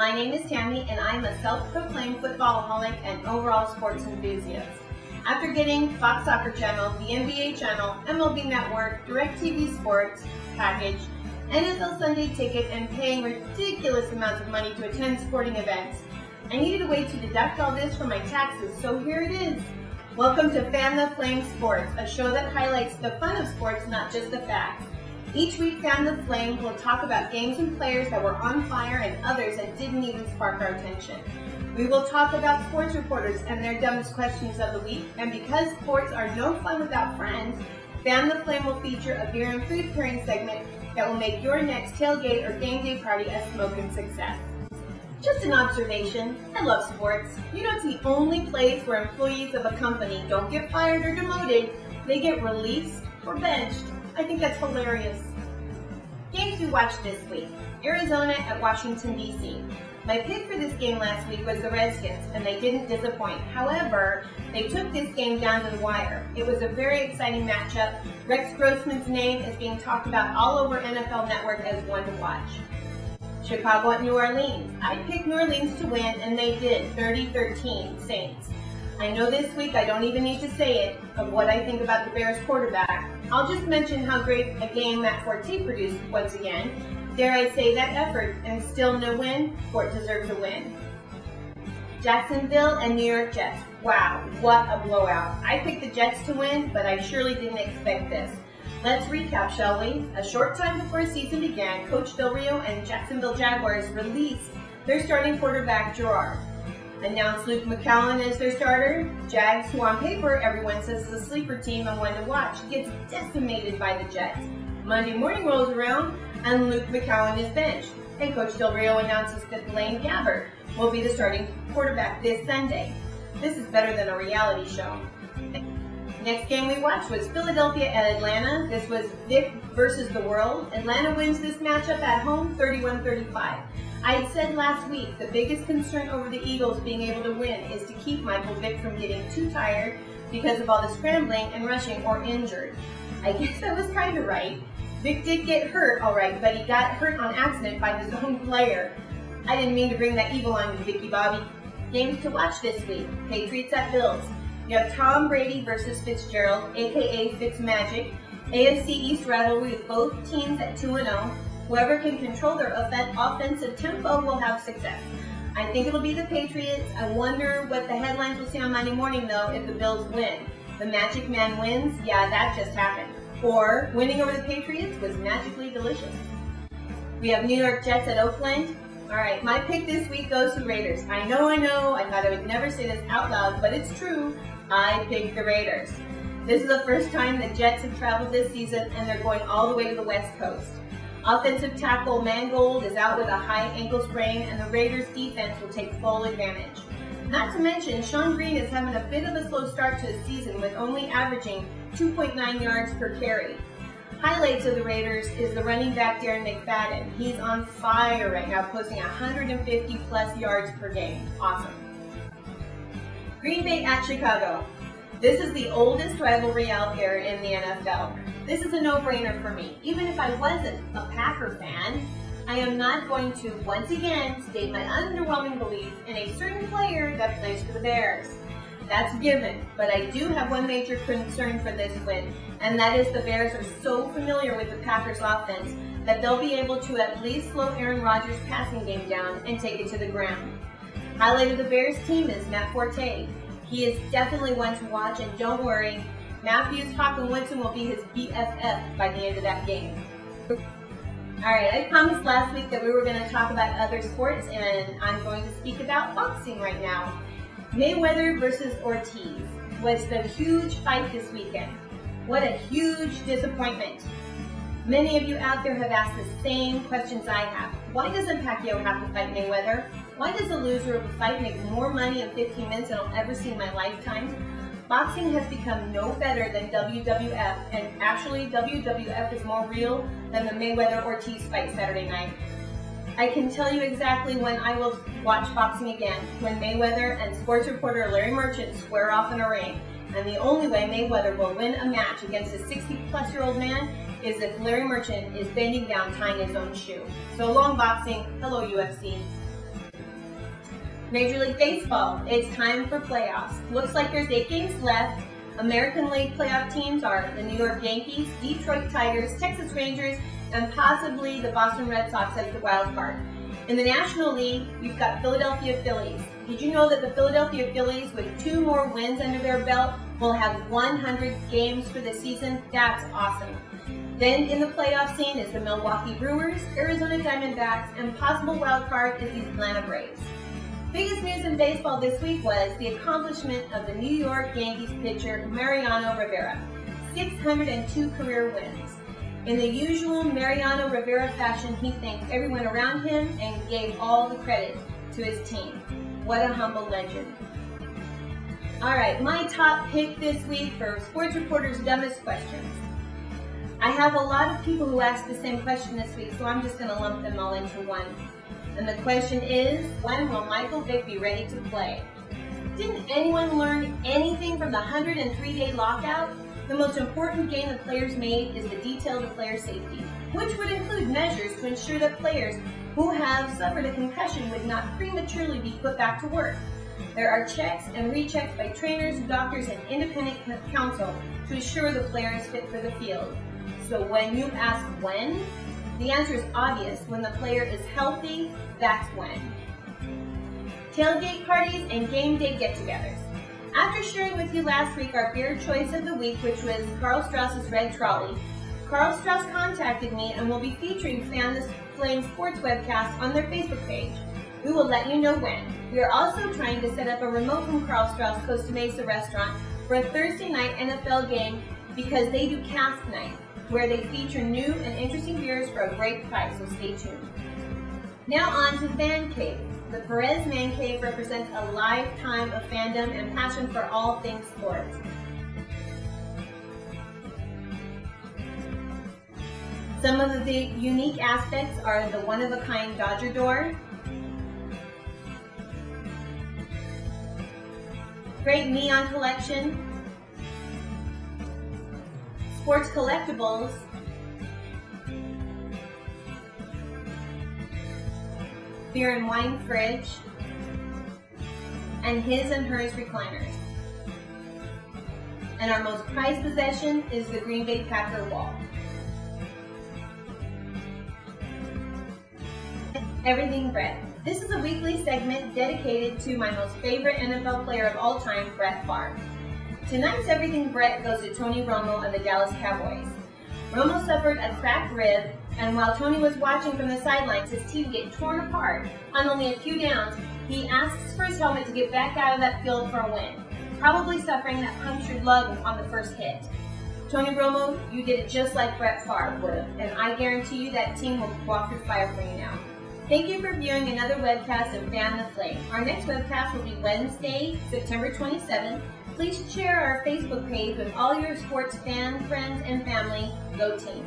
My name is Tammy, and I'm a self-proclaimed footballaholic and overall sports enthusiast. After getting Fox Soccer Channel, the NBA Channel, MLB Network, DirecTV Sports package, NFL Sunday Ticket, and paying ridiculous amounts of money to attend sporting events, I needed a way to deduct all this from my taxes, so here it is. Welcome to Fan the Flame Sports, a show that highlights the fun of sports, not just the facts. Each week, Fan the Flame will talk about games and players that were on fire and others that didn't even spark our attention. We will talk about sports reporters and their dumbest questions of the week, and because sports are no fun without friends, Fan the Flame will feature a beer and food pairing segment that will make your next tailgate or game day party a smoking success. Just an observation, I love sports. You know, it's the only place where employees of a company don't get fired or demoted, they get released or benched. I think that's hilarious. Games we watched this week. Arizona at Washington, D.C. My pick for this game last week was the Redskins, and they didn't disappoint. However, they took this game down to the wire. It was a very exciting matchup. Rex Grossman's name is being talked about all over NFL Network as one to watch. Chicago at New Orleans. I picked New Orleans to win, and they did, 30-13 Saints. I know this week I don't even need to say it of what I think about the Bears quarterback. I'll just mention how great a game Matt Forte produced once again. Dare I say that effort and still no win? Fort deserves a win. Jacksonville and New York Jets. Wow, what a blowout. I picked the Jets to win, but I surely didn't expect this. Let's recap, shall we? A short time before the season began, Coach Del Rio and Jacksonville Jaguars released their starting quarterback, Gerard. Announced Luke McCowan as their starter. Jags, who on paper everyone says is a sleeper team and one to watch, gets decimated by the Jets. Monday morning rolls around and Luke McCowan is benched. And Coach Del Rio announces that Blaine Gabbert will be the starting quarterback this Sunday. This is better than a reality show. Next game we watched was Philadelphia at Atlanta. This was Vic versus the world. Atlanta wins this matchup at home 31-35. I had said last week the biggest concern over the Eagles being able to win is to keep Michael Vick from getting too tired because of all the scrambling and rushing or injured. I guess I was kind of right. Vick did get hurt, all right, but he got hurt on accident by his own player. I didn't mean to bring that evil on you, Vicky Bobby. Games to watch this week. Patriots at Bills. You have Tom Brady versus Fitzgerald, a.k.a. Fitzmagic. AFC East rivalry with both teams at 2-0. Whoever can control their offensive tempo will have success. I think it'll be the Patriots. I wonder what the headlines will say on Monday morning, though, if the Bills win. The Magic Man wins? Yeah, that just happened. Or, winning over the Patriots was magically delicious. We have New York Jets at Oakland. All right, my pick this week goes to the Raiders. I know, I thought I would never say this out loud, but it's true. I picked the Raiders. This is the first time the Jets have traveled this season, and they're going all the way to the West Coast. Offensive tackle Mangold is out with a high ankle sprain, and the Raiders' defense will take full advantage. Not to mention, Sean Green is having a bit of a slow start to the season with only averaging 2.9 yards per carry. Highlights of the Raiders is the running back Darren McFadden. He's on fire right now, posting 150 plus yards per game. Awesome. Green Bay at Chicago. This is the oldest rivalry out there in the NFL. This is a no-brainer for me. Even if I wasn't a Packer fan, I am not going to once again state my underwhelming belief in a certain player that plays for the Bears. That's a given, but I do have one major concern for this win, and that is the Bears are so familiar with the Packers offense that they'll be able to at least slow Aaron Rodgers' passing game down and take it to the ground. Highlight of the Bears team is Matt Forte. He is definitely one to watch, and don't worry, Matthews, Hawk, and Woodson will be his BFF by the end of that game. Alright, I promised last week that we were going to talk about other sports, and I'm going to speak about boxing right now. Mayweather versus Ortiz was the huge fight this weekend. What a huge disappointment. Many of you out there have asked the same questions I have. Why doesn't Pacquiao have to fight Mayweather? Why does the loser of a fight make more money in 15 minutes than I'll ever see in my lifetime? Boxing has become no better than WWF, and actually WWF is more real than the Mayweather-Ortiz fight Saturday night. I can tell you exactly when I will watch boxing again, when Mayweather and sports reporter Larry Merchant square off in a ring. And the only way Mayweather will win a match against a 60-plus-year-old man is if Larry Merchant is bending down tying his own shoe. So long boxing, hello UFC. Major League Baseball, it's time for playoffs. Looks like there's 8 games left. American League playoff teams are the New York Yankees, Detroit Tigers, Texas Rangers, and possibly the Boston Red Sox as the wild card. In the National League, we've got Philadelphia Phillies. Did you know that the Philadelphia Phillies, with 2 more wins under their belt, will have 100 games for the season? That's awesome. Then in the playoff scene is the Milwaukee Brewers, Arizona Diamondbacks, and possible wild card is the Atlanta Braves. Biggest news in baseball this week was the accomplishment of the New York Yankees pitcher Mariano Rivera, 602 career wins. In the usual Mariano Rivera fashion, he thanked everyone around him and gave all the credit to his team. What a humble legend. Alright, my top pick this week for Sports Reporter's Dumbest Questions. I have a lot of people who asked the same question this week, so I'm just going to lump them all into one. And the question is, when will Michael Vick be ready to play? Didn't anyone learn anything from the 103-day lockout? The most important gain the players made is the detail to player safety, which would include measures to ensure that players who have suffered a concussion would not prematurely be put back to work. There are checks and rechecks by trainers, doctors, and independent counsel to ensure the player is fit for the field. So when you ask when, the answer is obvious. When the player is healthy, that's when. Tailgate parties and game day get-togethers. After sharing with you last week our beer choice of the week, which was Karl Strauss's Red Trolley, Karl Strauss contacted me and will be featuring Fan the Flame Sports webcast on their Facebook page. We will let you know when. We are also trying to set up a remote from Karl Strauss Costa Mesa restaurant for a Thursday night NFL game because they do cast night, where they feature new and interesting beers for a great price, so stay tuned. Now on to Fan Cave. The Perez Man Cave represents a lifetime of fandom and passion for all things sports. Some of the unique aspects are the one-of-a-kind Dodger door, great neon collection, sports collectibles, beer and wine fridge, and his and hers recliners. And our most prized possession is the Green Bay Packer wall. Everything Brett. This is a weekly segment dedicated to my most favorite NFL player of all time, Brett Favre. Tonight's Everything Brett goes to Tony Romo and the Dallas Cowboys. Romo suffered a cracked rib, and while Tony was watching from the sidelines his team get torn apart on only a few downs, he asks for his helmet to get back out of that field for a win, probably suffering that punctured lung on the first hit. Tony Romo, you did it just like Brett Favre would have, and I guarantee you that team will walk through fire for you now. Thank you for viewing another webcast of Fan the Flame. Our next webcast will be Wednesday, September 27th. Please share our Facebook page with all your sports fan friends and family. Go team!